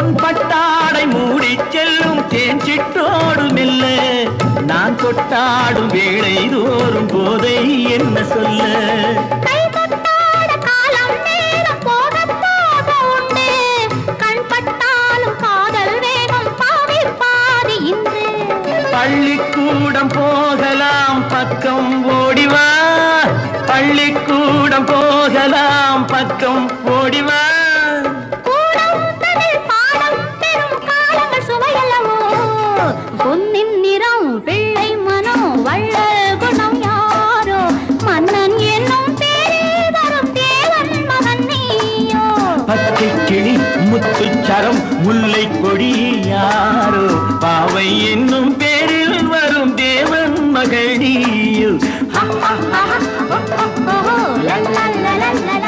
பொன்பட்டாடை மூடி செல்லும் தேன் சிட்டோடு மெல்ல நான் தொட்டாடும் வேளை தோறும் போதை என்ன சொல்ல பள்ளிக்கூடம் போகலாம் பக்கம் ஓடிவா பள்ளிக்கூடம் போகலாம் பக்கம் ஓடிவா பொன்னின் நிறம் பிள்ளை மனம் வள்ளல் குணம் யாரோ மன்னன் என்னும் பேரில் வரும் தேவன் மகன் நீயோ பச்சை கிளி முத்துச்சரம் முல்லை கொடி யாரோ பாவை என்னும் பேரில் வரும் தேவன் மகள் நீயோ லா லா லா லா லா